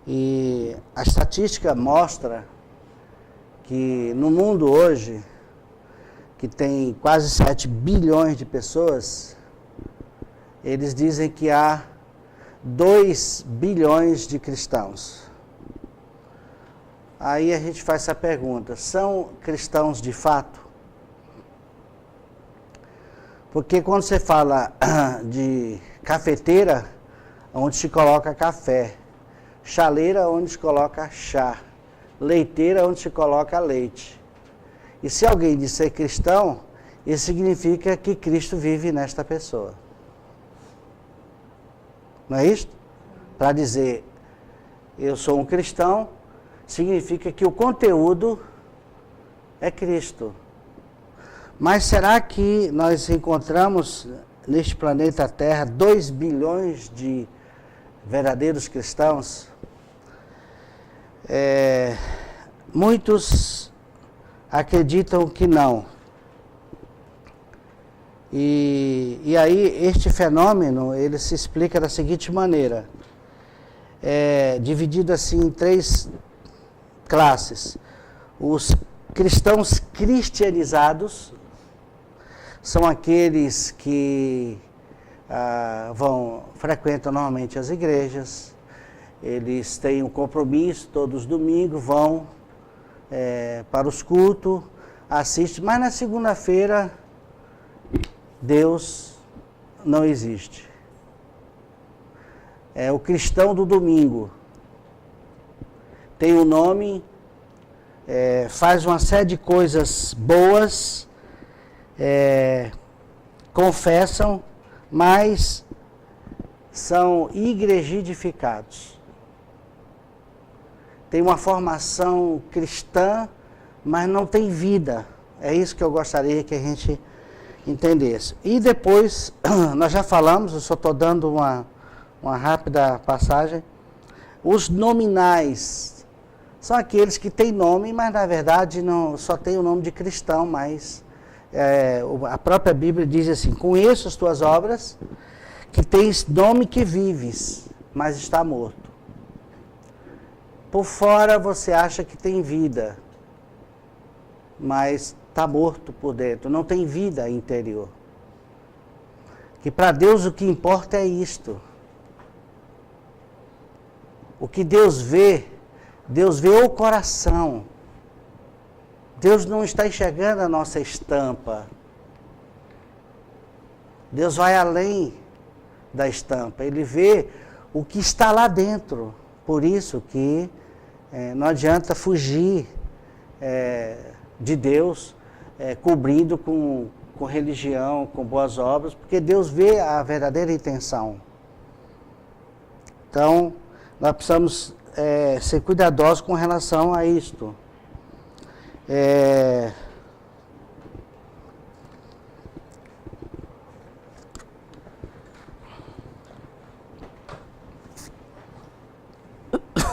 E a estatística mostra que no mundo hoje, que tem quase 7 bilhões de pessoas, eles dizem que há 2 bilhões de cristãos. Aí a gente faz essa pergunta, são cristãos de fato? Porque quando você fala de cafeteira, onde se coloca café, chaleira, onde se coloca chá, leiteira, onde se coloca leite. E se alguém disser cristão, isso significa que Cristo vive nesta pessoa. Não é isso? Para dizer, eu sou um cristão, significa que o conteúdo é Cristo. Mas será que nós encontramos neste planeta Terra 2 bilhões de verdadeiros cristãos? Muitos acreditam que não. E aí este fenômeno, ele se explica da seguinte maneira. Dividido assim em 3 classes. Os cristãos cristianizados são aqueles que frequentam normalmente as igrejas, eles têm um compromisso, todos os domingos vão para os cultos, assistem, mas na segunda-feira Deus não existe. É o cristão do domingo. Tem um nome, faz uma série de coisas boas, confessam, mas são igrejificados. Tem uma formação cristã, mas não tem vida. É isso que eu gostaria que a gente entendesse. E depois, nós já falamos, eu só estou dando uma rápida passagem. Os nominais são aqueles que têm nome, mas na verdade não, só tem o nome de cristão, mas a própria Bíblia diz assim, conheço as tuas obras, que tens nome que vives, mas está morto. Por fora você acha que tem vida, mas está morto por dentro, não tem vida interior. Que para Deus o que importa é isto. O que Deus vê o coração. Deus não está enxergando a nossa estampa. Deus vai além da estampa, Ele vê o que está lá dentro. Por isso que não adianta fugir de Deus, cobrindo com religião, com boas obras, porque Deus vê a verdadeira intenção. Então, nós precisamos ser cuidadosos com relação a isto.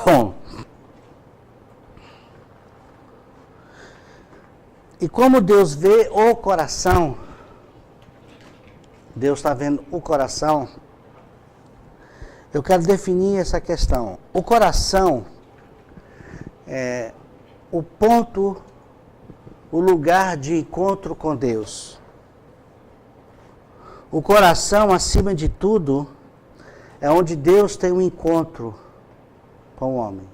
Bom, e como Deus vê o coração, Deus está vendo o coração, eu quero definir essa questão. O coração é o ponto, o lugar de encontro com Deus. O coração, acima de tudo, é onde Deus tem um encontro com o homem.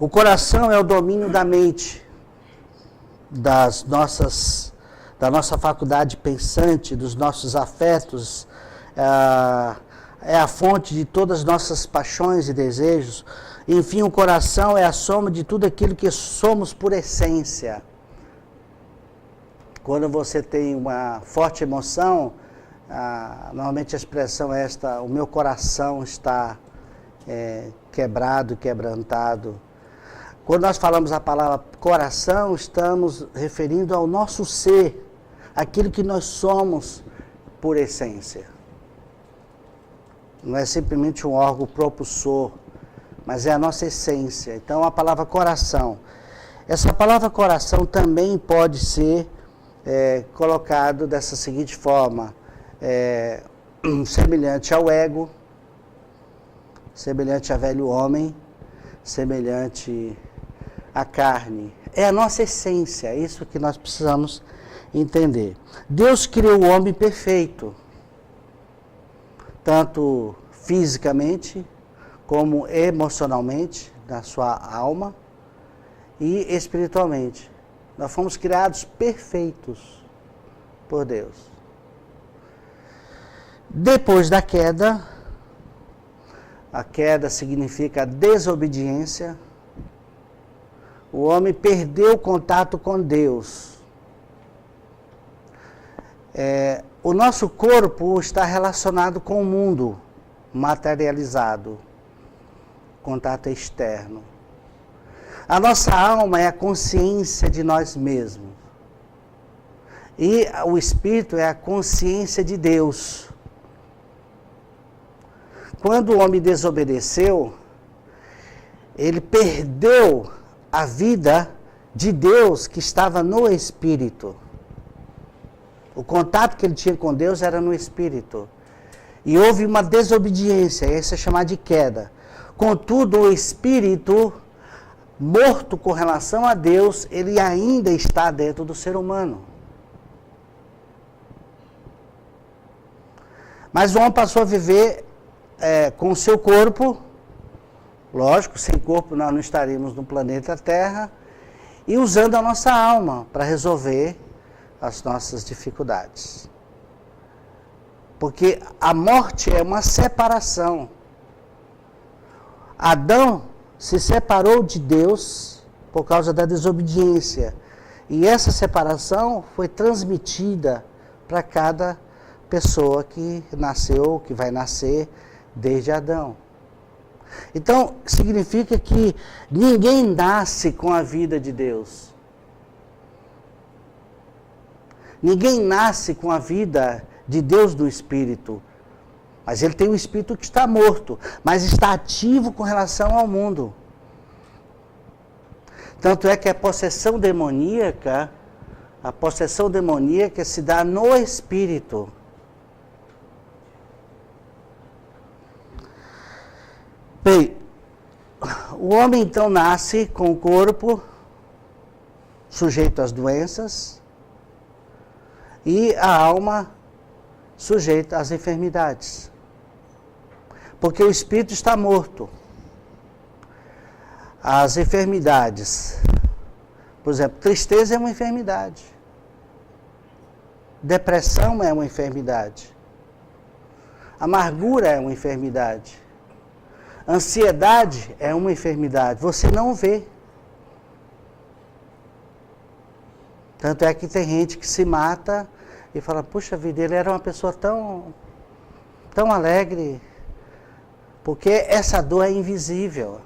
O coração é o domínio da mente, da nossa faculdade pensante, dos nossos afetos, é a fonte de todas as nossas paixões e desejos. Enfim, o coração é a soma de tudo aquilo que somos por essência. Quando você tem uma forte emoção, normalmente a expressão é esta: o meu coração está quebrado, quebrantado. Quando nós falamos a palavra coração, estamos referindo ao nosso ser, aquilo que nós somos por essência. Não é simplesmente um órgão propulsor, mas é a nossa essência. Então, a palavra coração. Essa palavra coração também pode ser colocado dessa seguinte forma, semelhante ao ego, semelhante a velho homem, semelhante à carne. É a nossa essência, é isso que nós precisamos entender. Deus criou o homem perfeito, tanto fisicamente como emocionalmente, na sua alma, e espiritualmente. Nós fomos criados perfeitos por Deus. Depois da queda, a queda significa desobediência, o homem perdeu o contato com Deus. O nosso corpo está relacionado com o mundo materializado, contato externo. A nossa alma é a consciência de nós mesmos. E o espírito é a consciência de Deus. Quando o homem desobedeceu, ele perdeu a vida de Deus que estava no espírito. O contato que ele tinha com Deus era no espírito. E houve uma desobediência, isso é chamado de queda. Contudo, o espírito, morto com relação a Deus, ele ainda está dentro do ser humano. Mas o homem passou a viver com o seu corpo, lógico, sem corpo nós não estaríamos no planeta Terra, e usando a nossa alma para resolver as nossas dificuldades. Porque a morte é uma separação. Adão se separou de Deus por causa da desobediência. E essa separação foi transmitida para cada pessoa que nasceu, que vai nascer desde Adão. Então, significa que ninguém nasce com a vida de Deus. Ninguém nasce com a vida de Deus no Espírito. Mas ele tem um Espírito que está morto, mas está ativo com relação ao mundo. Tanto é que a possessão demoníaca se dá no Espírito. Bem, o homem então nasce com o corpo sujeito às doenças e a alma sujeita às enfermidades. Porque o espírito está morto. As enfermidades, por exemplo, tristeza é uma enfermidade. Depressão é uma enfermidade. Amargura é uma enfermidade. Ansiedade é uma enfermidade. Você não vê. Tanto é que tem gente que se mata e fala, puxa vida, ele era uma pessoa tão alegre. Porque essa dor é invisível.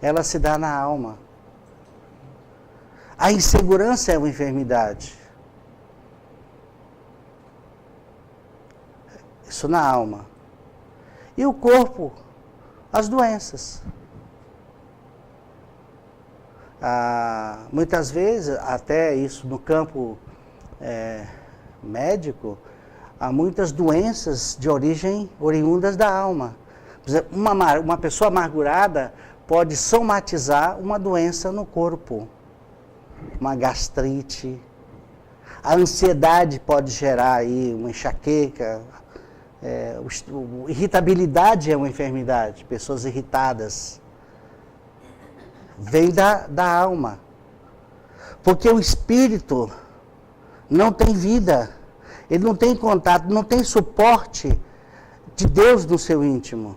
Ela se dá na alma. A insegurança é uma enfermidade. Isso na alma. E o corpo, as doenças. Muitas vezes, até isso no campo médico, há muitas doenças de origem oriundas da alma. Por exemplo, uma pessoa amargurada pode somatizar uma doença no corpo, uma gastrite. A ansiedade pode gerar aí uma enxaqueca. Irritabilidade é uma enfermidade, pessoas irritadas. Vem da alma. Porque o espírito não tem vida, ele não tem contato, não tem suporte de Deus no seu íntimo.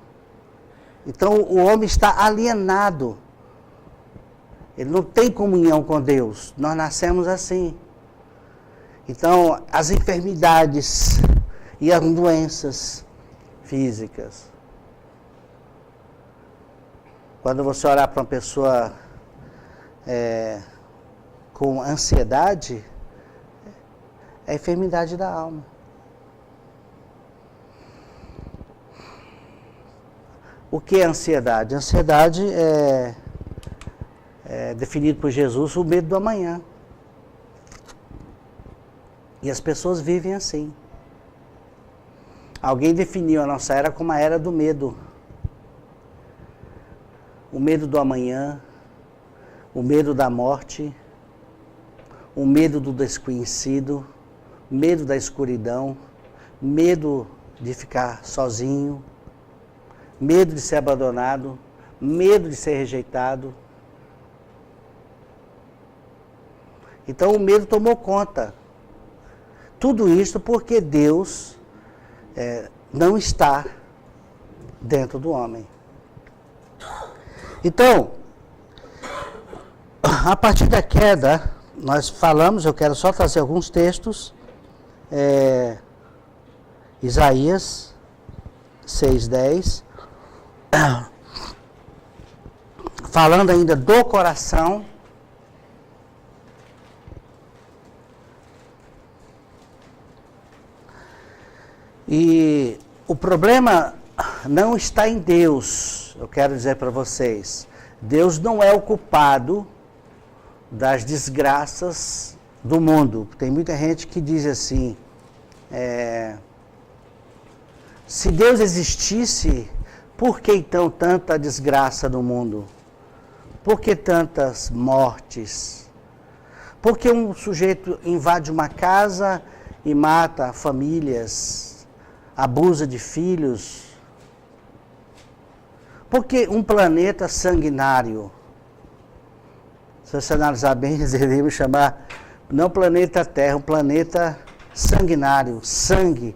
Então o homem está alienado. Ele não tem comunhão com Deus. Nós nascemos assim. Então as enfermidades e as doenças físicas. Quando você olhar para uma pessoa com ansiedade, é enfermidade da alma. O que é ansiedade? Ansiedade é definido por Jesus o medo do amanhã. E as pessoas vivem assim. Alguém definiu a nossa era como a era do medo. medo do amanhã, o medo da morte, o medo do desconhecido, medo da escuridão, medo de ficar sozinho, medo de ser abandonado, medo de ser rejeitado. Então o medo tomou conta. Tudo isso porque Deus não está dentro do homem. Então, a partir da queda, nós falamos, eu quero só trazer alguns textos. Isaías 6:10, falando ainda do coração. E o problema não está em Deus, eu quero dizer para vocês. Deus não é o culpado das desgraças do mundo. Tem muita gente que diz assim, se Deus existisse, por que então tanta desgraça no mundo? Por que tantas mortes? Por que um sujeito invade uma casa e mata famílias, abusa de filhos? Por que um planeta sanguinário? Se você analisar bem, deveríamos chamar, não planeta Terra, um planeta sanguinário, sangue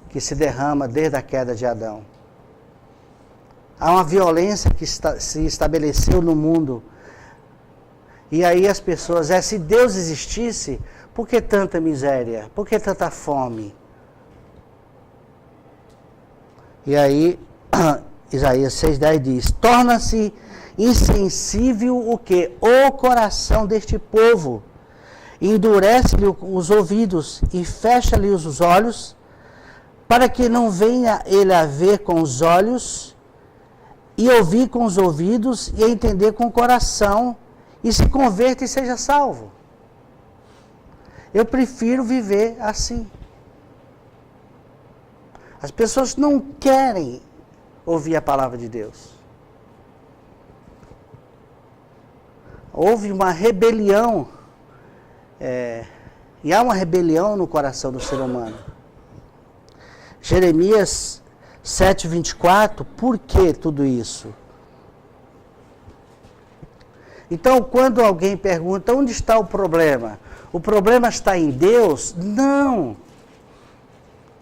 que se derrama desde a queda de Adão. Há uma violência que se estabeleceu no mundo. E aí as pessoas, se Deus existisse, por que tanta miséria? Por que tanta fome? E aí, Isaías 6:10 diz, torna-se insensível o quê? O coração deste povo. Endurece-lhe os ouvidos e fecha-lhe os olhos, para que não venha ele a ver com os olhos, e ouvir com os ouvidos, e entender com o coração, e se converta e seja salvo. Eu prefiro viver assim. As pessoas não querem ouvir a palavra de Deus. Houve uma rebelião, e há uma rebelião no coração do ser humano. Jeremias 7:24, por que tudo isso? Então, quando alguém pergunta, onde está o problema? O problema está em Deus? Não.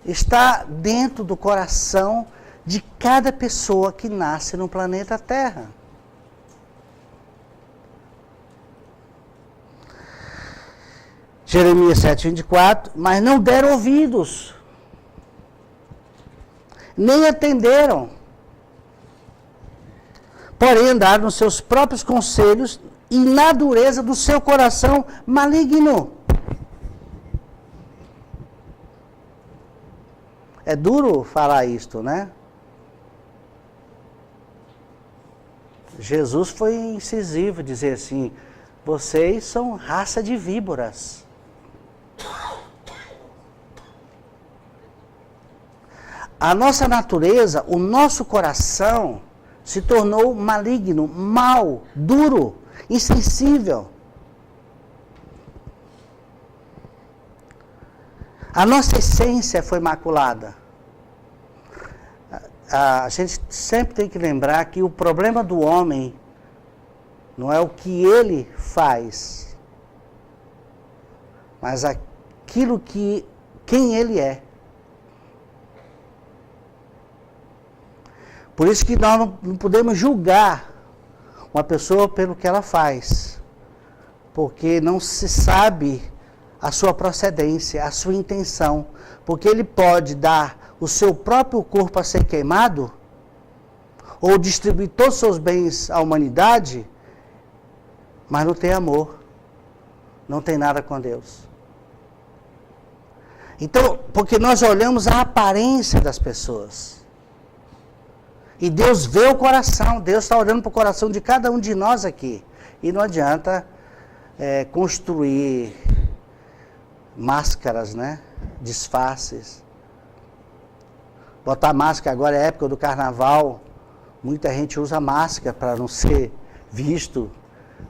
Está dentro do coração de cada pessoa que nasce no planeta Terra. Jeremias 7:24, mas não deram ouvidos, nem atenderam, porém andaram nos seus próprios conselhos e na dureza do seu coração maligno. É duro falar isto, né? Jesus foi incisivo, dizer assim, vocês são raça de víboras. A nossa natureza, o nosso coração se tornou maligno, mau, duro, insensível. A nossa essência foi maculada. A gente sempre tem que lembrar que o problema do homem não é o que ele faz, mas aquilo que quem ele é. Por isso que nós não podemos julgar uma pessoa pelo que ela faz, porque não se sabe a sua procedência, a sua intenção, porque ele pode dar o seu próprio corpo a ser queimado, ou distribuir todos os seus bens à humanidade, mas não tem amor, não tem nada com Deus. Então, porque nós olhamos a aparência das pessoas, e Deus vê o coração, Deus está olhando para o coração de cada um de nós aqui, e não adianta construir máscaras, né? Disfarces. Botar máscara agora é época do carnaval. Muita gente usa máscara para não ser visto,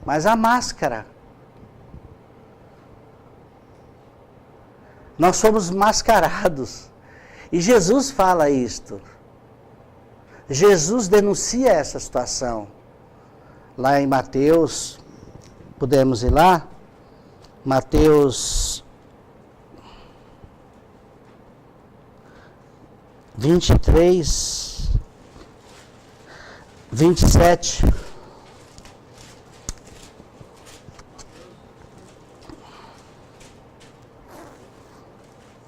mas a máscara. Nós somos mascarados. E Jesus fala isto. Jesus denuncia essa situação. Lá em Mateus, podemos ir lá? Mateus 23, 27.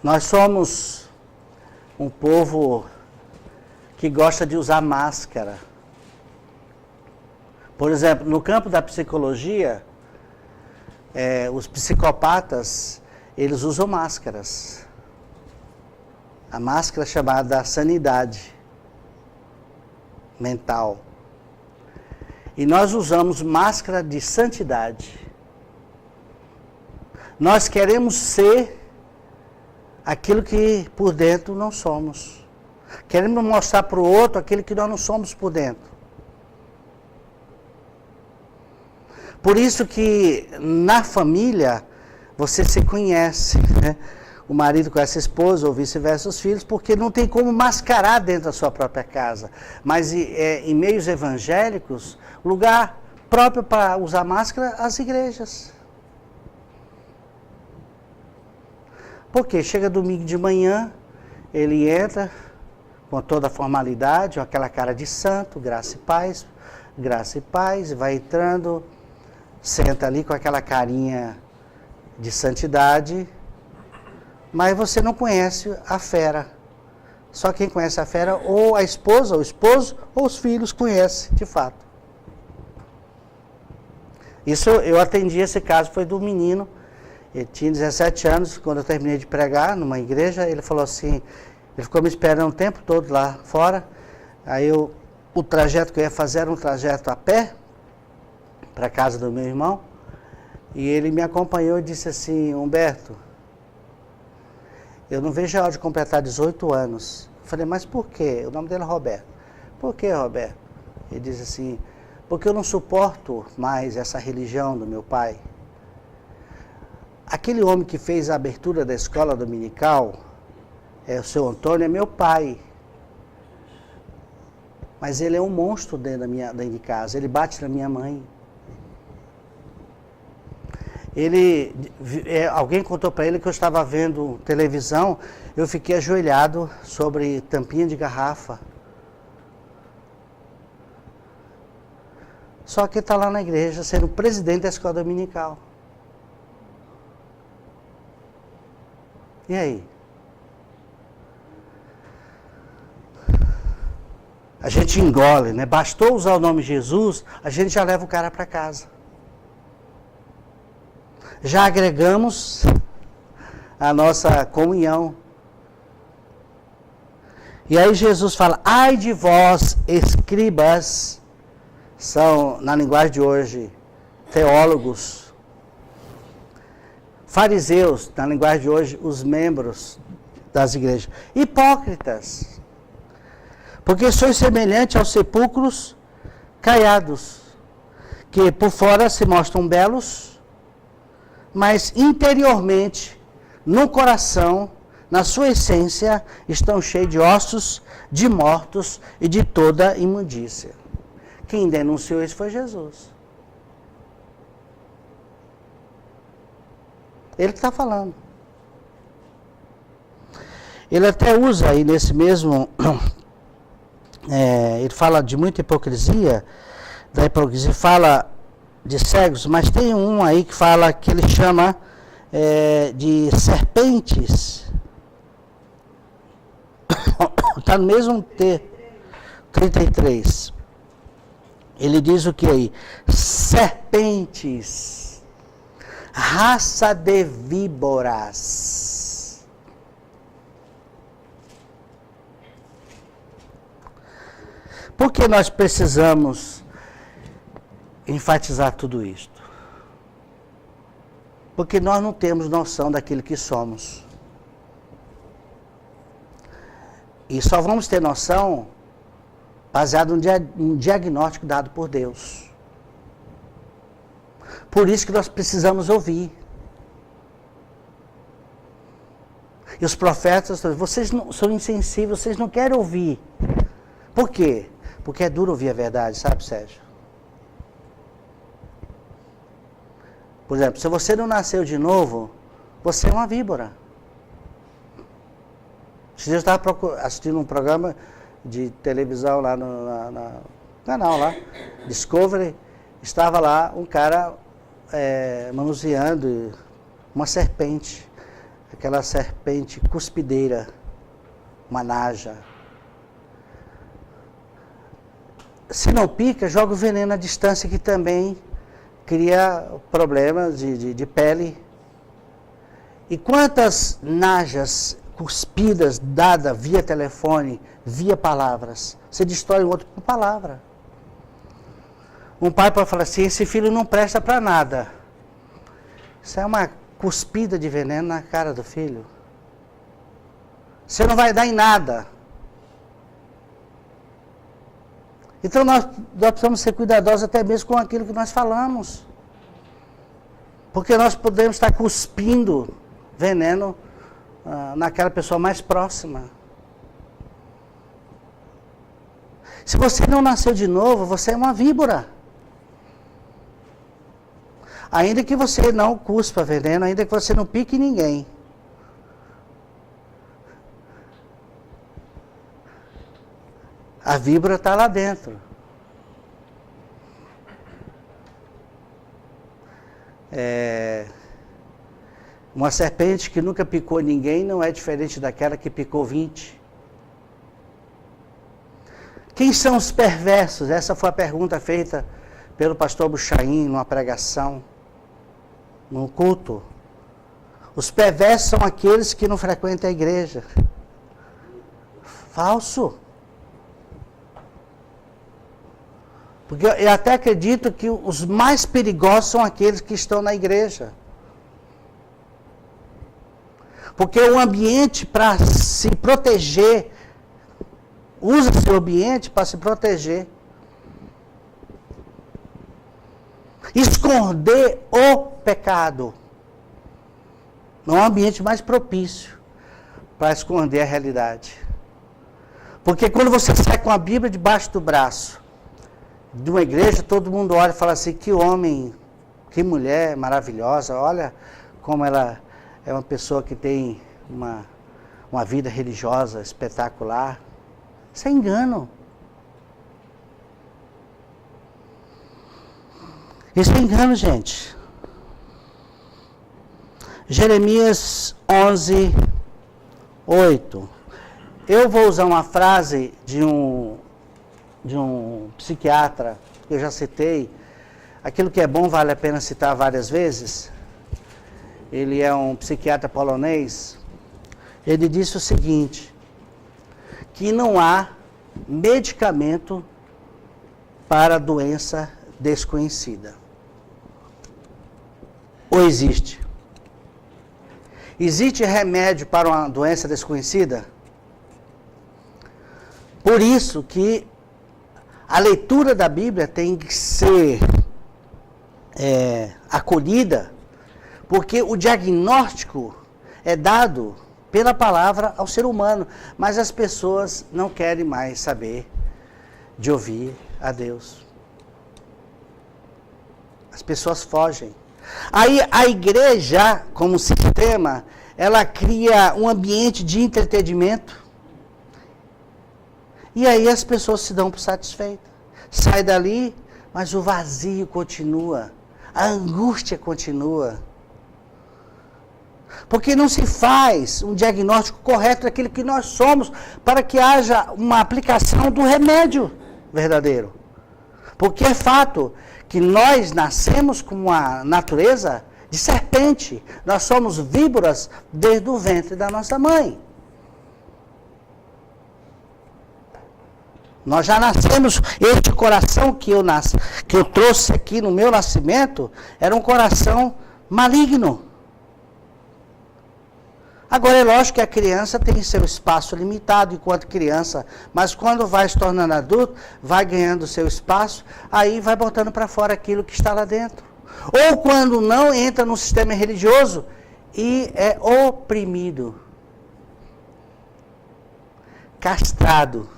Nós somos um povo que gosta de usar máscara. Por exemplo, no campo da psicologia, os psicopatas, eles usam máscaras. A máscara é chamada sanidade mental. E nós usamos máscara de santidade. Nós queremos ser aquilo que por dentro não somos. Queremos mostrar para o outro aquilo que nós não somos por dentro. Por isso que na família você se conhece, né? O marido conhece a esposa ou vice-versa os filhos, porque não tem como mascarar dentro da sua própria casa. Mas em meios evangélicos, lugar próprio para usar máscara, as igrejas. Porque chega domingo de manhã, ele entra com toda a formalidade, com aquela cara de santo, graça e paz, e vai entrando, senta ali com aquela carinha de santidade, mas você não conhece a fera. Só quem conhece a fera, ou a esposa, ou o esposo, ou os filhos conhecem, de fato. Isso eu atendi, esse caso foi do menino. Ele tinha 17 anos, quando eu terminei de pregar numa igreja, ele falou assim, ele ficou me esperando o tempo todo lá fora. Aí o trajeto que eu ia fazer era um trajeto a pé, para a casa do meu irmão. E ele me acompanhou e disse assim, Humberto, eu não vejo a hora de completar 18 anos. Eu falei, mas por quê? O nome dele é Roberto. Por que, Roberto? Ele disse assim, porque eu não suporto mais essa religião do meu pai. Aquele homem que fez a abertura da escola dominical, o seu Antônio, é meu pai. Mas ele é um monstro dentro de casa, ele bate na minha mãe. Alguém contou para ele que eu estava vendo televisão, eu fiquei ajoelhado sobre tampinha de garrafa. Só que ele está lá na igreja, sendo presidente da escola dominical. E aí? A gente engole, né? Bastou usar o nome Jesus, a gente já leva o cara para casa. Já agregamos a nossa comunhão. E aí Jesus fala, ai de vós, escribas, são, na linguagem de hoje, teólogos, fariseus, na linguagem de hoje, os membros das igrejas, hipócritas, porque sois semelhantes aos sepulcros caiados, que por fora se mostram belos, mas interiormente, no coração, na sua essência, estão cheios de ossos, de mortos e de toda imundícia. Quem denunciou isso foi Jesus. Ele que está falando. Ele até usa aí nesse mesmo... ele fala de muita hipocrisia, da hipocrisia fala de cegos, mas tem um aí que fala, que ele chama de serpentes. Está no mesmo T, 33. Ele diz o que aí? Serpentes. Raça de víboras. Por que nós precisamos enfatizar tudo isto? Porque nós não temos noção daquilo que somos. E só vamos ter noção baseado num diagnóstico dado por Deus. Por isso que nós precisamos ouvir. E os profetas, vocês não, são insensíveis, vocês não querem ouvir. Por quê? Porque é duro ouvir a verdade, sabe, Sérgio? Por exemplo, se você não nasceu de novo, você é uma víbora. Eu estava assistindo um programa de televisão lá no canal lá, Discovery, estava lá um cara manuseando uma serpente, aquela serpente cuspideira, uma naja. Se não pica, joga o veneno à distância, que também cria problemas de pele. E quantas najas cuspidas dadas via telefone, via palavras? Você destrói o outro com palavra. Um pai pode falar assim, esse filho não presta para nada. Isso é uma cuspida de veneno na cara do filho. Você não vai dar em nada. Então nós precisamos ser cuidadosos até mesmo com aquilo que nós falamos. Porque nós podemos estar cuspindo veneno naquela pessoa mais próxima. Se você não nasceu de novo, você é uma víbora. Ainda que você não cuspa veneno, ainda que você não pique ninguém. A víbora está lá dentro. Uma serpente que nunca picou ninguém não é diferente daquela que picou 20. Quem são os perversos? Essa foi a pergunta feita pelo pastor Buchaim numa pregação, num culto. Os perversos são aqueles que não frequentam a igreja. Falso. Porque eu até acredito que os mais perigosos são aqueles que estão na igreja. Porque o ambiente para se proteger, usa-se o ambiente para se proteger. Esconder o pecado. Não é um ambiente mais propício para esconder a realidade. Porque quando você sai com a Bíblia debaixo do braço, de uma igreja, todo mundo olha e fala assim, que homem, que mulher maravilhosa, olha como ela é uma pessoa que tem uma vida religiosa espetacular. Isso é engano. Isso é engano, gente. Jeremias 11, 8. Eu vou usar uma frase de um psiquiatra, que eu já citei. Aquilo que é bom vale a pena citar várias vezes. Ele é um psiquiatra polonês. Ele disse o seguinte, que não há medicamento para doença desconhecida. Ou existe? Existe remédio para uma doença desconhecida? Por isso que a leitura da Bíblia tem que ser acolhida, porque o diagnóstico é dado pela palavra ao ser humano, mas as pessoas não querem mais saber de ouvir a Deus. As pessoas fogem. Aí a igreja, como sistema, ela cria um ambiente de entretenimento. E aí as pessoas se dão por satisfeitas. Sai dali, mas o vazio continua. A angústia continua. Porque não se faz um diagnóstico correto daquilo que nós somos, para que haja uma aplicação do remédio verdadeiro. Porque é fato que nós nascemos com uma natureza de serpente. Nós somos víboras desde o ventre da nossa mãe. Nós já nascemos, este coração que eu trouxe aqui no meu nascimento, era um coração maligno. Agora, é lógico que a criança tem seu espaço limitado enquanto criança, mas quando vai se tornando adulto, vai ganhando seu espaço, aí vai botando para fora aquilo que está lá dentro. Ou quando não, entra no sistema religioso e é oprimido, castrado,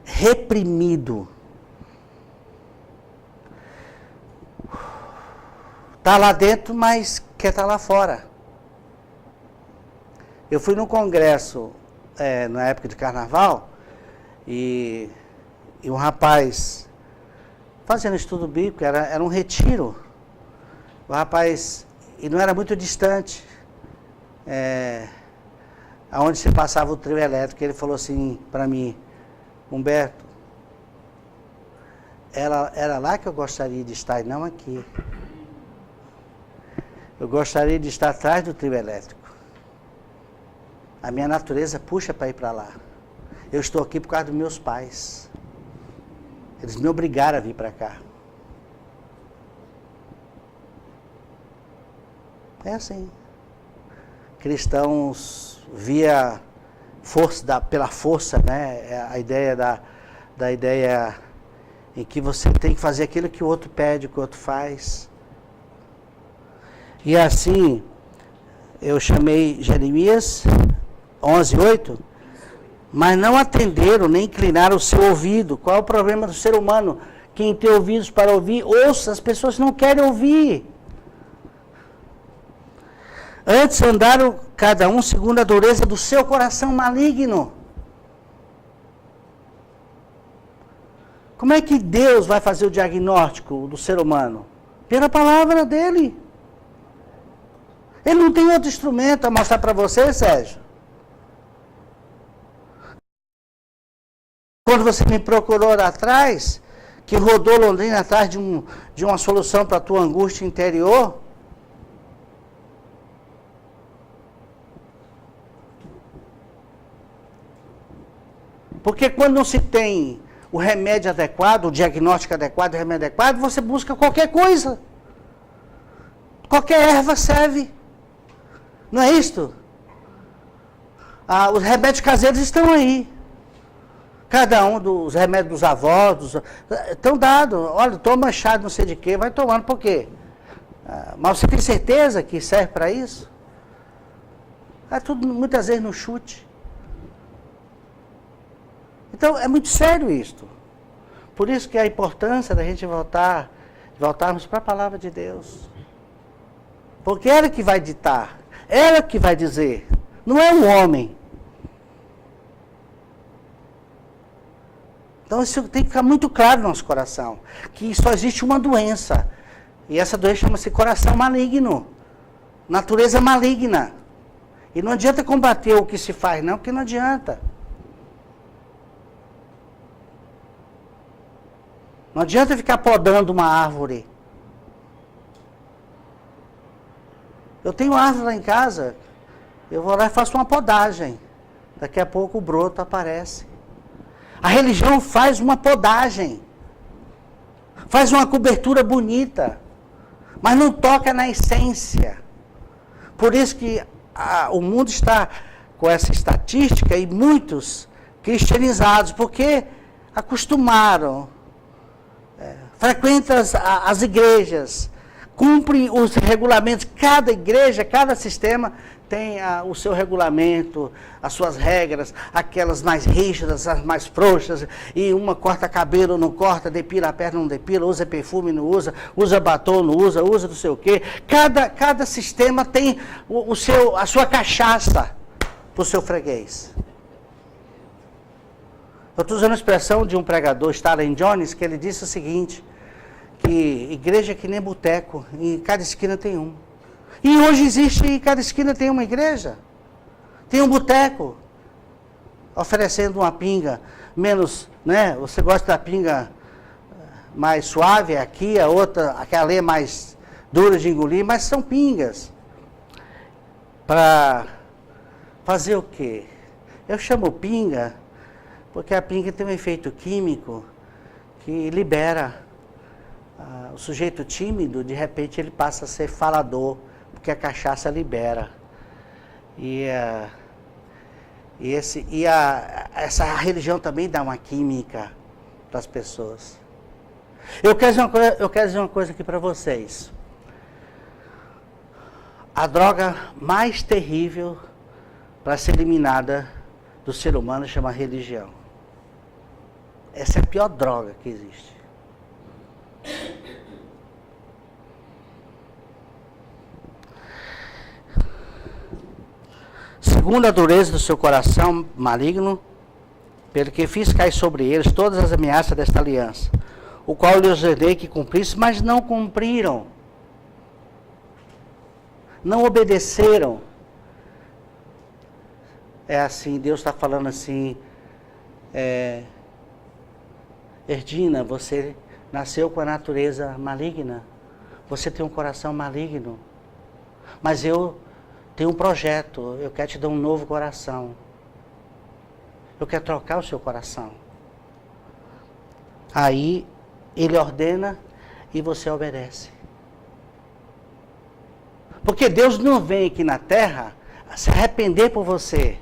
reprimido. Está lá dentro, mas quer estar lá fora. Eu fui num congresso, na época de carnaval, e um rapaz, fazendo estudo bíblico, era um retiro. O rapaz, e não era muito distante, aonde se passava o trio elétrico, ele falou assim para mim, Humberto, era lá que eu gostaria de estar, e não aqui. Eu gostaria de estar atrás do trio elétrico. A minha natureza puxa para ir para lá. Eu estou aqui por causa dos meus pais. Eles me obrigaram a vir para cá. É assim. Cristãos via força, pela força, né? A ideia da ideia em que você tem que fazer aquilo que o outro pede, que o outro faz. E assim, eu chamei Jeremias 11:8, mas não atenderam, nem inclinaram o seu ouvido. Qual é o problema do ser humano? Quem tem ouvidos para ouvir, ouça, as pessoas não querem ouvir. Antes andaram cada um segundo a dureza do seu coração maligno. Como é que Deus vai fazer o diagnóstico do ser humano? Pela palavra dele. Ele não tem outro instrumento a mostrar para você, Sérgio. Quando você me procurou lá atrás, que rodou Londrina atrás de uma solução para a tua angústia interior, porque quando não se tem o remédio adequado, o diagnóstico adequado, o remédio adequado, você busca qualquer coisa. Qualquer erva serve. Não é isto? Os remédios caseiros estão aí. Cada um dos remédios dos avós, estão dados. Olha, toma chá de não sei de quê, vai tomando, por quê? Mas você tem certeza que serve para isso? É tudo muitas vezes no chute. Então, é muito sério isto. Por isso que a importância da gente voltarmos para a palavra de Deus. Porque ela que vai ditar, ela que vai dizer, não é um homem. Então isso tem que ficar muito claro no nosso coração, que só existe uma doença, e essa doença chama-se coração maligno, natureza maligna. E não adianta combater o que se faz, não, porque não adianta. Não adianta ficar podando uma árvore. Eu tenho árvore lá em casa, eu vou lá e faço uma podagem. Daqui a pouco o broto aparece. A religião faz uma podagem. Faz uma cobertura bonita. Mas não toca na essência. Por isso que o mundo está com essa estatística e muitos cristianizados, porque acostumaram, frequentam as igrejas, cumprem os regulamentos. Cada igreja, cada sistema tem o seu regulamento, as suas regras, aquelas mais rígidas, as mais frouxas, e uma corta cabelo, não corta, depila a perna, não depila, usa perfume, não usa batom, não usa não sei o quê. Cada sistema tem a sua cachaça para o seu freguês. Eu estou usando a expressão de um pregador, Starlin Jones, que ele disse o seguinte, que igreja é que nem boteco, em cada esquina tem um. E hoje existe, em cada esquina tem uma igreja. Tem um boteco, oferecendo uma pinga menos, né? Você gosta da pinga mais suave, aqui, a outra, aquela é mais dura de engolir, mas são pingas. Para fazer o quê? Eu chamo pinga, porque a pinga tem um efeito químico que libera. O sujeito tímido, de repente, ele passa a ser falador, porque a cachaça libera. E, essa religião também dá uma química para as pessoas. Eu quero dizer uma coisa aqui para vocês. A droga mais terrível para ser eliminada do ser humano chama religião. Essa é a pior droga que existe. Segundo a dureza do seu coração maligno, pelo que fiz cair sobre eles todas as ameaças desta aliança, o qual lhes ordenei que cumprisse, mas não cumpriram. Não obedeceram. É assim, Deus está falando assim, Erdina, você nasceu com a natureza maligna, você tem um coração maligno, mas eu tenho um projeto, eu quero te dar um novo coração, eu quero trocar o seu coração. Aí ele ordena e você obedece. Porque Deus não vem aqui na terra se arrepender por você.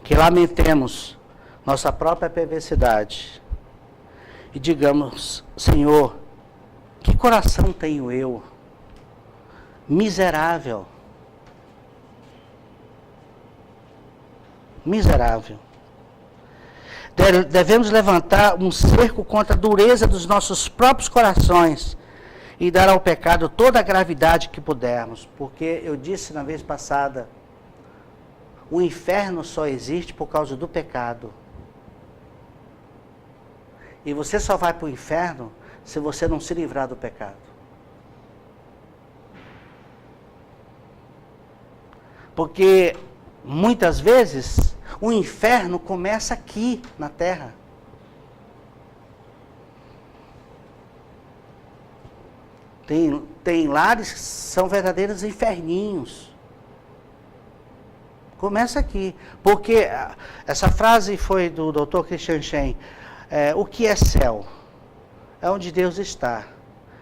Que lamentemos nossa própria perversidade e digamos, Senhor, que coração tenho eu, miserável, miserável. Devemos levantar um cerco contra a dureza dos nossos próprios corações e dar ao pecado toda a gravidade que pudermos, porque eu disse na vez passada, o inferno só existe por causa do pecado. E você só vai para o inferno se você não se livrar do pecado. Porque muitas vezes o inferno começa aqui na terra. Tem lares que são verdadeiros inferninhos. Começa aqui, porque essa frase foi do Dr. Christian Shen. O que é céu? É onde Deus está.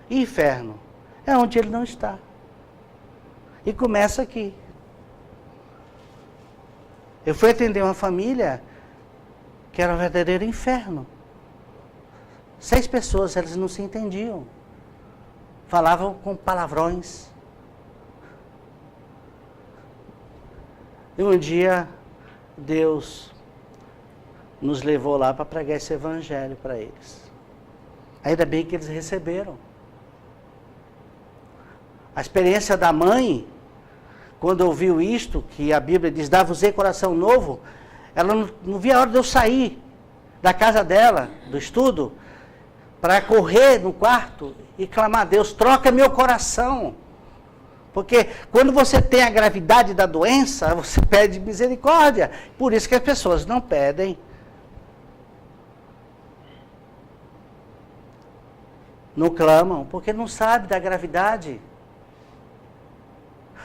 E inferno? É onde Ele não está. E começa aqui. Eu fui atender uma família que era um verdadeiro inferno. 6 pessoas, elas não se entendiam. Falavam com palavrões. E um dia, Deus nos levou lá para pregar esse evangelho para eles. Ainda bem que eles receberam. A experiência da mãe, quando ouviu isto, que a Bíblia diz, dá-vos-ei coração novo, ela não via a hora de eu sair da casa dela, do estudo, para correr no quarto e clamar a Deus, troca meu coração. Porque quando você tem a gravidade da doença, você pede misericórdia. Por isso que as pessoas não pedem. Não clamam, porque não sabem da gravidade.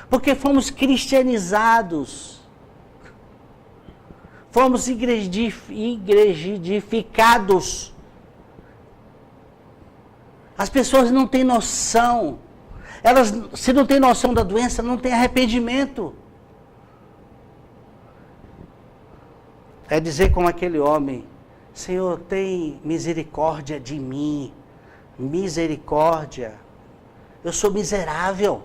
Porque fomos cristianizados. Fomos igrejificados. As pessoas não têm noção. Elas, se não têm noção da doença, não têm arrependimento. É dizer como aquele homem, Senhor, tem misericórdia de mim. Misericórdia. Eu sou miserável.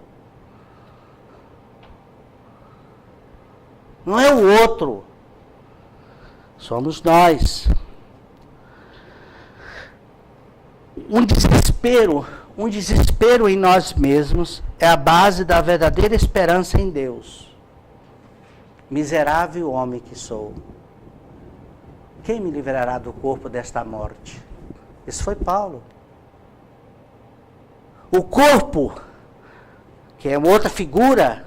Não é o outro. Somos nós. Um desespero em nós mesmos é a base da verdadeira esperança em Deus. Miserável homem que sou. Quem me livrará do corpo desta morte? Esse foi Paulo. O corpo, que é uma outra figura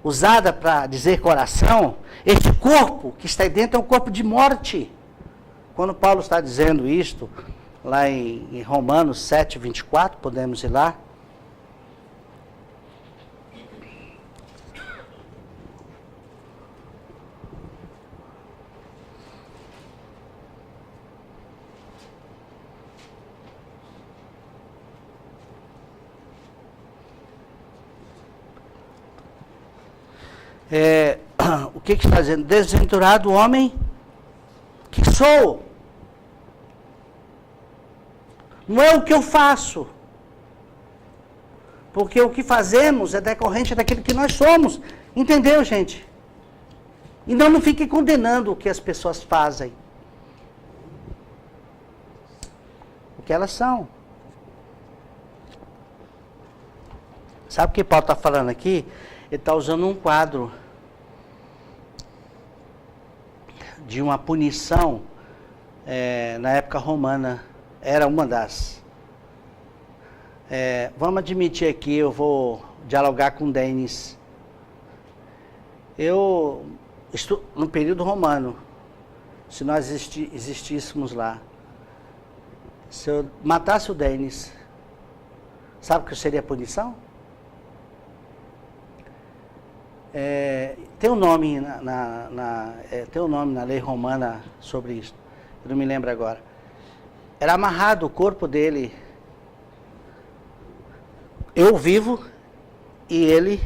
usada para dizer coração, este corpo que está aí dentro é um corpo de morte. Quando Paulo está dizendo isto, lá em Romanos 7, 24, podemos ir lá. O que está dizendo? Desventurado homem que sou. Não é o que eu faço. Porque o que fazemos é decorrente daquilo que nós somos. Entendeu, gente? Então não fique condenando o que as pessoas fazem. O que elas são. Sabe o que Paulo está falando aqui? Ele está usando um quadro de uma punição na época romana. Era uma das. Vamos admitir aqui, eu vou dialogar com o Denis. Eu estou no período romano, se nós existíssemos lá. Se eu matasse o Denis, sabe o que seria a punição? Tem um nome tem um nome na lei romana sobre isso. Eu não me lembro agora. Era amarrado o corpo dele, eu vivo e ele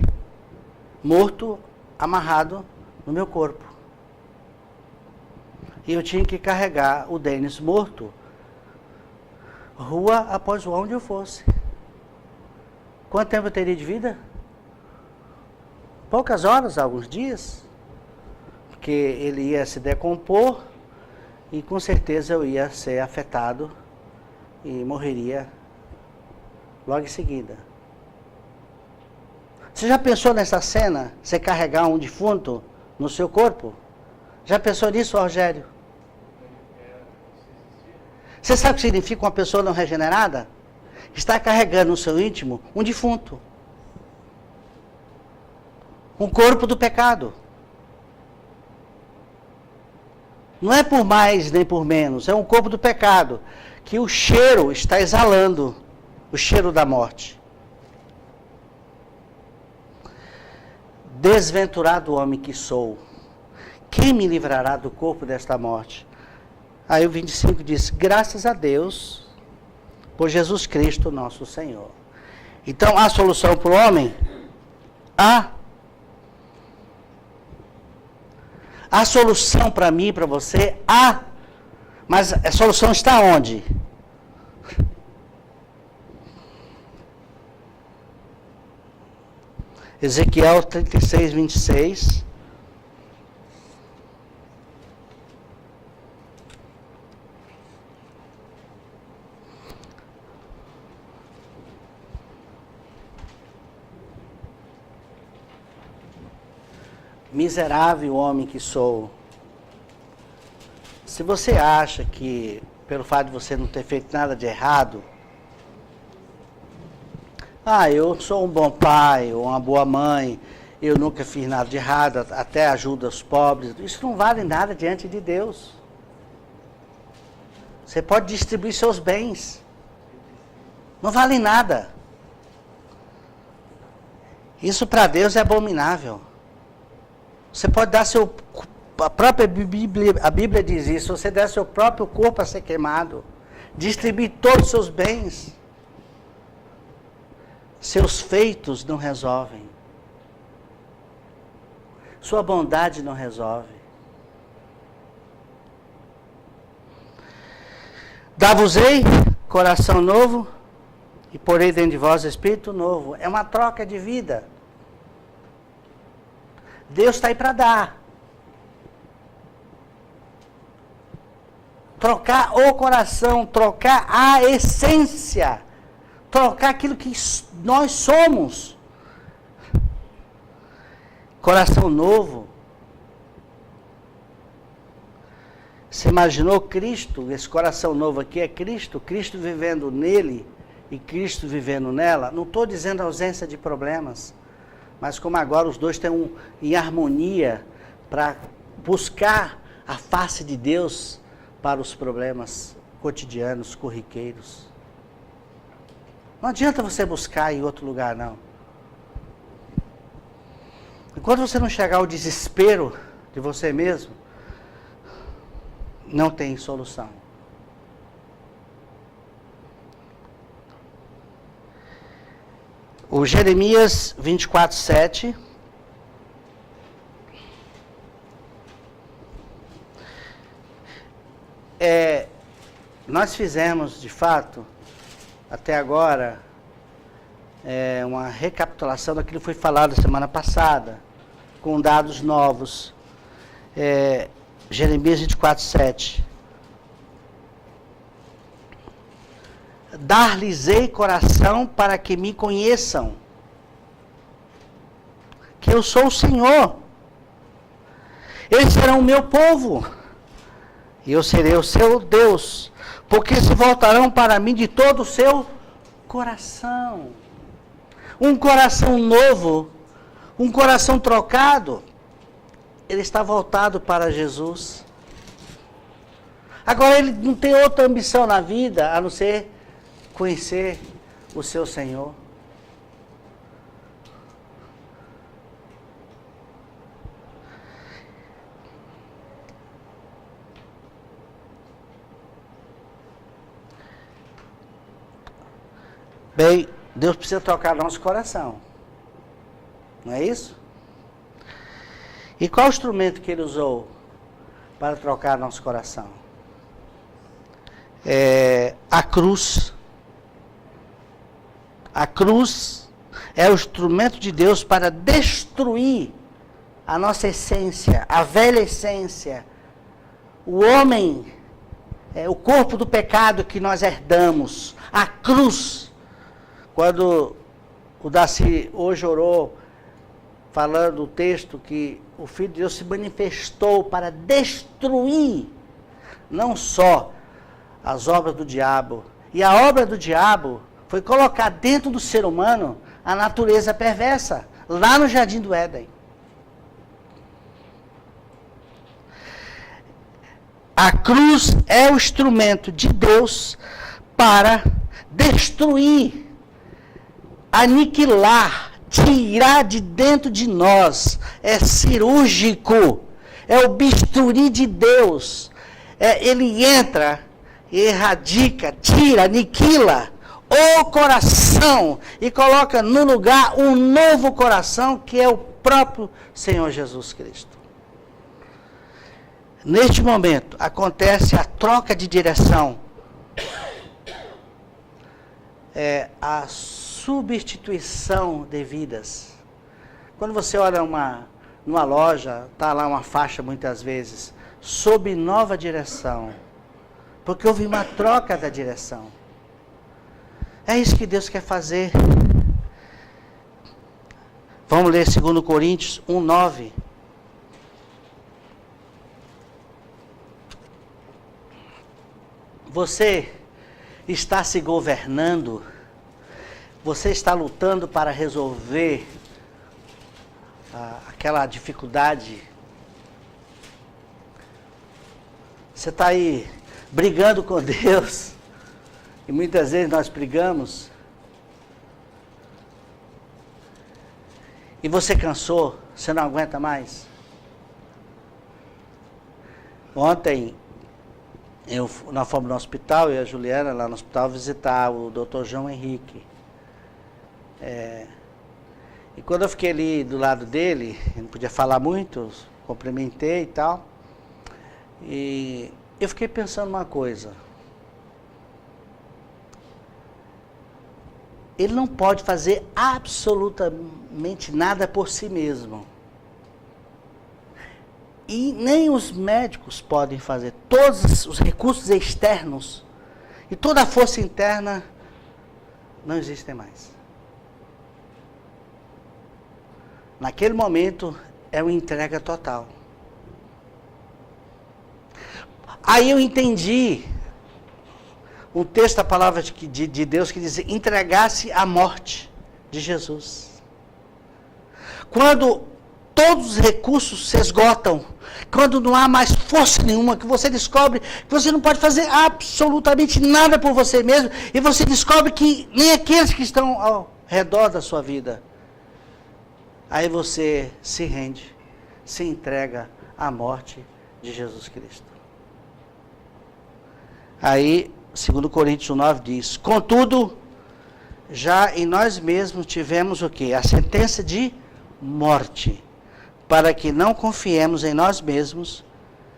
morto, amarrado no meu corpo. E eu tinha que carregar o Denis morto, rua após rua, onde eu fosse. Quanto tempo eu teria de vida? Poucas horas, alguns dias, porque ele ia se decompor e com certeza eu ia ser afetado e morreria logo em seguida. Você já pensou nessa cena, você carregar um defunto no seu corpo? Já pensou nisso, Rogério? Você sabe o que significa uma pessoa não regenerada? Está carregando no seu íntimo um defunto. Um corpo do pecado. Não é por mais nem por menos, é um corpo do pecado, que o cheiro está exalando, o cheiro da morte. Desventurado homem que sou, quem me livrará do corpo desta morte? Aí o 25 diz, graças a Deus, por Jesus Cristo nosso Senhor. Então, há solução para o homem? Há. Há solução para mim e para você? Há. Mas a solução está onde? Ezequiel 36, 26. Miserável homem que sou. Se você acha que, pelo fato de você não ter feito nada de errado, eu sou um bom pai, ou uma boa mãe, eu nunca fiz nada de errado, até ajudo os pobres, isso não vale nada diante de Deus. Você pode distribuir seus bens, não vale nada. Isso para Deus é abominável. Você pode dar a própria Bíblia, a Bíblia diz isso, você der seu próprio corpo a ser queimado, distribuir todos os seus bens, seus feitos não resolvem, sua bondade não resolve. Dar-vos-ei coração novo e porei dentro de vós espírito novo. É uma troca de vida. Deus está aí para dar. Trocar o coração, trocar a essência, trocar aquilo que nós somos. Coração novo. Você imaginou Cristo, esse coração novo aqui é Cristo, Cristo vivendo nele e Cristo vivendo nela? Não estou dizendo ausência de problemas, mas como agora os dois estão em harmonia para buscar a face de Deus para os problemas cotidianos, corriqueiros. Não adianta você buscar em outro lugar, não. Enquanto você não chegar ao desespero de você mesmo, não tem solução. O Jeremias 24, 7. nós fizemos, de fato, até agora, uma recapitulação daquilo que foi falado semana passada, com dados novos. Jeremias 24:7. Dar-lhes-ei coração para que me conheçam, que eu sou o Senhor. Eles serão o meu povo, e eu serei o seu Deus, porque se voltarão para mim de todo o seu coração. Um coração novo, um coração trocado, ele está voltado para Jesus. Agora ele não tem outra ambição na vida, a não ser conhecer o seu Senhor. Bem, Deus precisa trocar nosso coração. Não é isso? E qual o instrumento que ele usou para trocar nosso coração? A cruz. A cruz é o instrumento de Deus para destruir a nossa essência, a velha essência. O homem, o corpo do pecado que nós herdamos. A cruz. Quando o Daci hoje orou, falando o texto que o Filho de Deus se manifestou para destruir não só as obras do diabo, e a obra do diabo foi colocar dentro do ser humano a natureza perversa, lá no Jardim do Éden. A cruz é o instrumento de Deus para destruir, aniquilar, tirar de dentro de nós. É cirúrgico, é o bisturi de Deus. Ele entra, erradica, tira, aniquila o coração e coloca no lugar um novo coração, que é o próprio Senhor Jesus Cristo. Neste momento acontece a troca de direção, a substituição de vidas. Quando você olha numa loja, está lá uma faixa muitas vezes, sob nova direção, porque houve uma troca da direção. É isso que Deus quer fazer. Vamos ler 2 Coríntios 1:9. Você está se governando, você está lutando para resolver aquela dificuldade. Você está aí brigando com Deus, e muitas vezes nós brigamos, e você cansou, você não aguenta mais. Ontem, nós fomos no hospital, eu e a Juliana lá no hospital visitar o Dr. João Henrique. E quando eu fiquei ali do lado dele, eu não podia falar muito, cumprimentei e tal. E eu fiquei pensando uma coisa. Ele não pode fazer absolutamente nada por si mesmo. E nem os médicos podem fazer. Todos os recursos externos e toda a força interna não existem mais. Naquele momento é uma entrega total. Aí eu entendi um texto da palavra de Deus que diz: entregar-se à morte de Jesus. Quando todos os recursos se esgotam, quando não há mais força nenhuma, que você descobre que você não pode fazer absolutamente nada por você mesmo, e você descobre que nem aqueles que estão ao redor da sua vida, aí você se rende, se entrega à morte de Jesus Cristo. Aí, 2 Coríntios 9 diz: contudo, já em nós mesmos tivemos o quê? A sentença de morte, para que não confiemos em nós mesmos,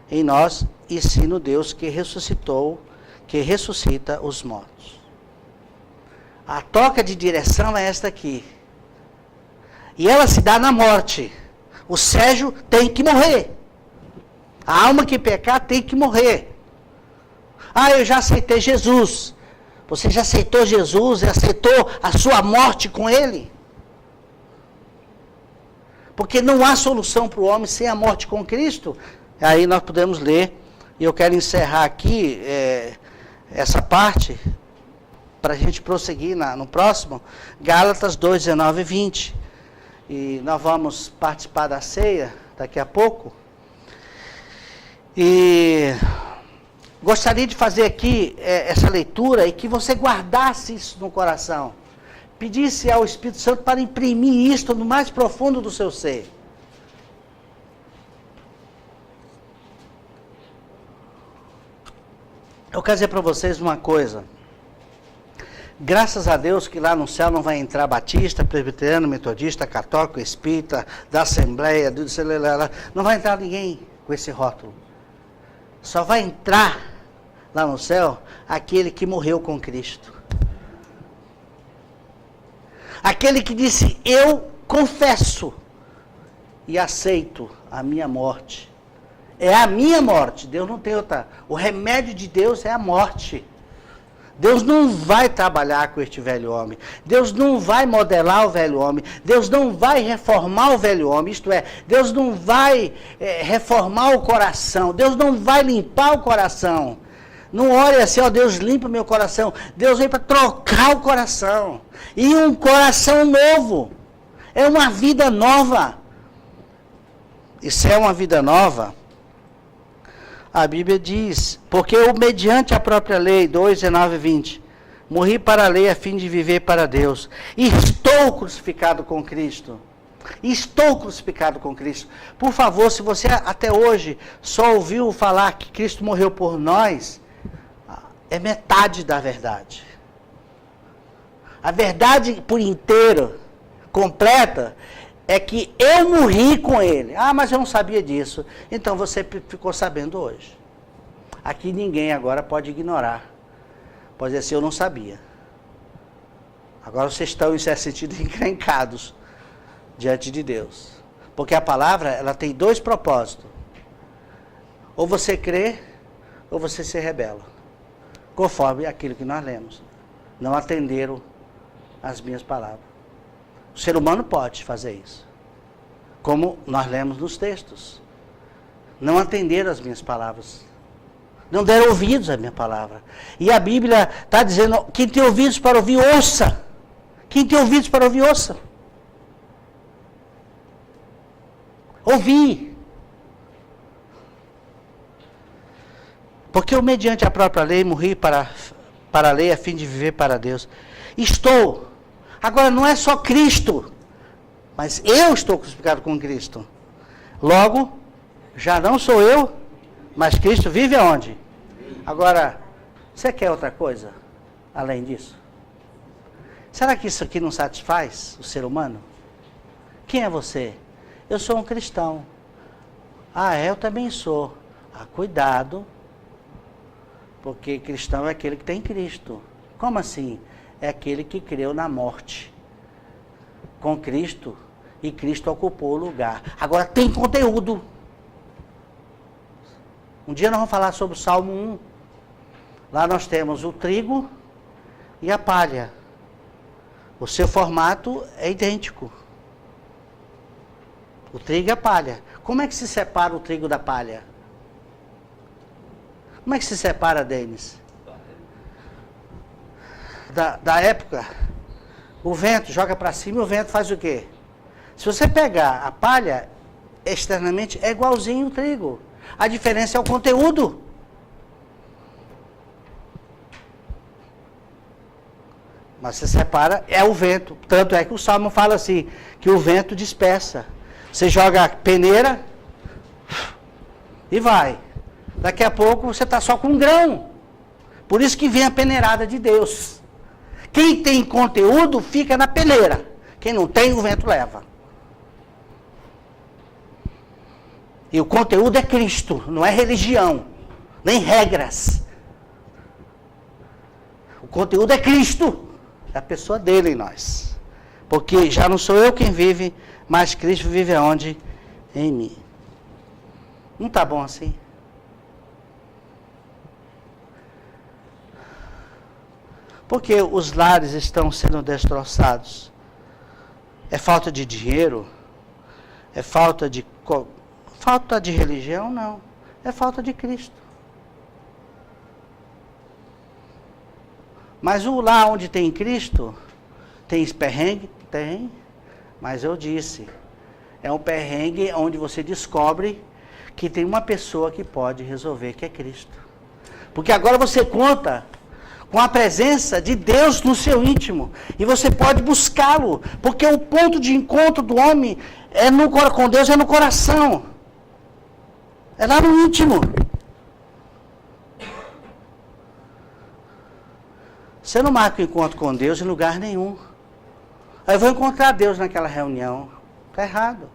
em nós, e sim no Deus que ressuscita os mortos. A troca de direção é esta aqui. E ela se dá na morte. O Sérgio tem que morrer. A alma que pecar tem que morrer. Ah, eu já aceitei Jesus. Você já aceitou Jesus e aceitou a sua morte com Ele? Porque não há solução para o homem sem a morte com Cristo. Aí nós podemos ler, e eu quero encerrar aqui essa parte, para a gente prosseguir no próximo, Gálatas 2, 19 e 20. E nós vamos participar da ceia daqui a pouco. E gostaria de fazer aqui essa leitura e que você guardasse isso no coração. Pedisse ao Espírito Santo para imprimir isto no mais profundo do seu ser. Eu quero dizer para vocês uma coisa. Graças a Deus que lá no céu não vai entrar batista, presbiteriano, metodista, católico, espírita, da assembleia, não vai entrar ninguém com esse rótulo. Só vai entrar lá no céu aquele que morreu com Cristo. Aquele que disse, eu confesso e aceito a minha morte. É a minha morte, Deus não tem outra. O remédio de Deus é a morte. Deus não vai trabalhar com este velho homem. Deus não vai modelar o velho homem. Deus não vai reformar o velho homem. Isto é, Deus não vai reformar o coração. Deus não vai limpar o coração. Não ore assim, ó, Deus limpa o meu coração. Deus vem para trocar o coração. E um coração novo. É uma vida nova. E se é uma vida nova, a Bíblia diz, porque eu, mediante a própria lei, 2, 19 e 20, morri para a lei a fim de viver para Deus. E estou crucificado com Cristo. Estou crucificado com Cristo. Por favor, se você até hoje só ouviu falar que Cristo morreu por nós, é metade da verdade. A verdade por inteiro, completa, é que eu morri com Ele. Ah, mas eu não sabia disso. Então você ficou sabendo hoje. Aqui ninguém agora pode ignorar. Pode dizer assim, eu não sabia. Agora vocês estão, em certo sentido, encrencados diante de Deus. Porque a palavra, ela tem dois propósitos. Ou você crê, ou você se rebela. Conforme aquilo que nós lemos. Não atenderam as minhas palavras. O ser humano pode fazer isso. Como nós lemos nos textos. Não atenderam as minhas palavras. Não deram ouvidos à minha palavra. E a Bíblia está dizendo, quem tem ouvidos para ouvir, ouça. Quem tem ouvidos para ouvir, ouça. Ouvir. Porque eu, mediante a própria lei, morri para a lei a fim de viver para Deus. Estou. Agora, não é só Cristo, mas eu estou crucificado com Cristo. Logo, já não sou eu, mas Cristo vive aonde? Agora, você quer outra coisa além disso? Será que isso aqui não satisfaz o ser humano? Quem é você? Eu sou um cristão. Ah, eu também sou. Ah, cuidado, porque cristão é aquele que tem Cristo. Como assim? É aquele que creu na morte com Cristo e Cristo ocupou o lugar. Agora tem conteúdo. Um dia nós vamos falar sobre o Salmo 1. Lá nós temos o trigo e a palha. O seu formato é idêntico. O trigo e a palha. Como é que se separa o trigo da palha? Como é que se separa, Denis? Da época, o vento joga para cima e o vento faz o quê? Se você pegar a palha, externamente é igualzinho o trigo. A diferença é o conteúdo. Mas você separa, é o vento. Tanto é que o Salmo fala assim, que o vento dispersa. Você joga a peneira e vai. Daqui a pouco você está só com um grão. Por isso que vem a peneirada de Deus. Quem tem conteúdo fica na peneira. Quem não tem, o vento leva. E o conteúdo é Cristo, não é religião, nem regras. O conteúdo é Cristo, é a pessoa dele em nós. Porque já não sou eu quem vive, mas Cristo vive aonde? Em mim. Não está bom assim? Porque os lares estão sendo destroçados. É falta de dinheiro? É falta de religião? Não. É falta de Cristo. Mas o lar onde tem Cristo, tem perrengue? Tem. Mas eu disse, é um perrengue onde você descobre que tem uma pessoa que pode resolver, que é Cristo. Porque agora você conta com a presença de Deus no seu íntimo. E você pode buscá-lo. Porque o ponto de encontro do homem com Deus é no coração. É lá no íntimo. Você não marca o encontro com Deus em lugar nenhum. Eu vou encontrar Deus naquela reunião. Está errado.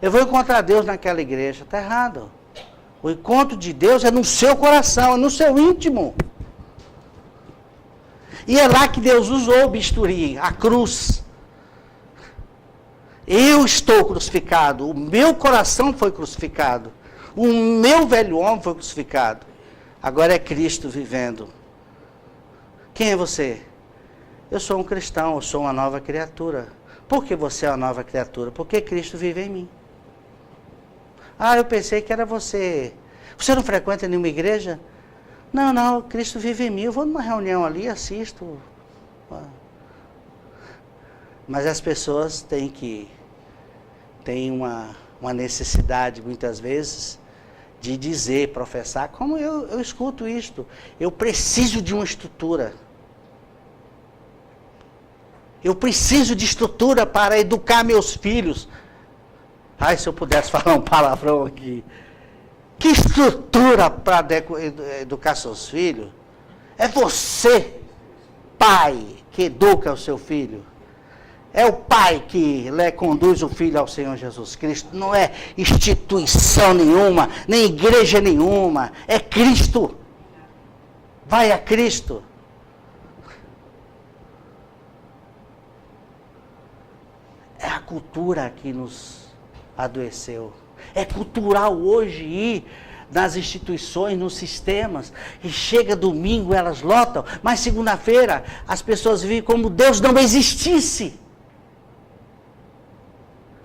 Eu vou encontrar Deus naquela igreja. Está errado. O encontro de Deus é no seu coração, é no seu íntimo. E é lá que Deus usou o bisturi, a cruz. Eu estou crucificado, o meu coração foi crucificado, o meu velho homem foi crucificado. Agora é Cristo vivendo. Quem é você? Eu sou um cristão, eu sou uma nova criatura. Por que você é uma nova criatura? Porque Cristo vive em mim. Ah, eu pensei que era você. Você não frequenta nenhuma igreja? Não, Cristo vive em mim. Eu vou numa reunião ali, assisto. Mas as pessoas têm uma necessidade, muitas vezes, de dizer, professar, como eu escuto isto. Eu preciso de uma estrutura. Eu preciso de estrutura para educar meus filhos. Ai, se eu pudesse falar um palavrão aqui. Que estrutura para educar seus filhos? É você, pai, que educa o seu filho. É o pai que conduz o filho ao Senhor Jesus Cristo. Não é instituição nenhuma, nem igreja nenhuma. É Cristo. Vai a Cristo. É a cultura que nos adoeceu. É cultural hoje ir nas instituições, nos sistemas, e chega domingo, elas lotam, mas segunda-feira as pessoas vivem como Deus não existisse.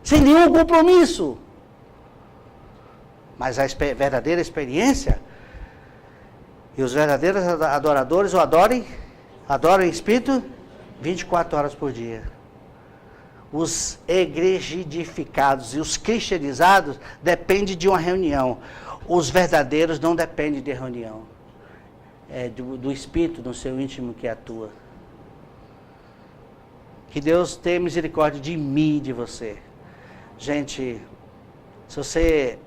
Sem nenhum compromisso. Mas a verdadeira experiência, e os verdadeiros adoradores o adoram em espírito 24 horas por dia. Os egregidificados e os cristianizados dependem de uma reunião. Os verdadeiros não dependem de reunião. É do Espírito no seu íntimo que atua. Que Deus tenha misericórdia de mim e de você. Gente, se você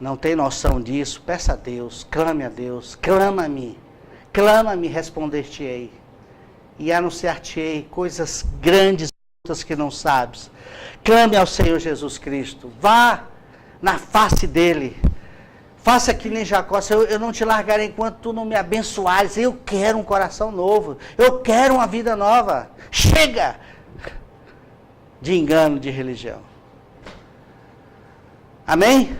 não tem noção disso, peça a Deus, clame a Deus, clama-me, responder-te-ei. E anunciar-te-ei coisas grandes que não sabes. Clame ao Senhor Jesus Cristo. Vá na face dele. Faça que nem Jacó. Eu não te largarei enquanto tu não me abençoares. Eu quero um coração novo. Eu quero uma vida nova. Chega de engano de religião. Amém?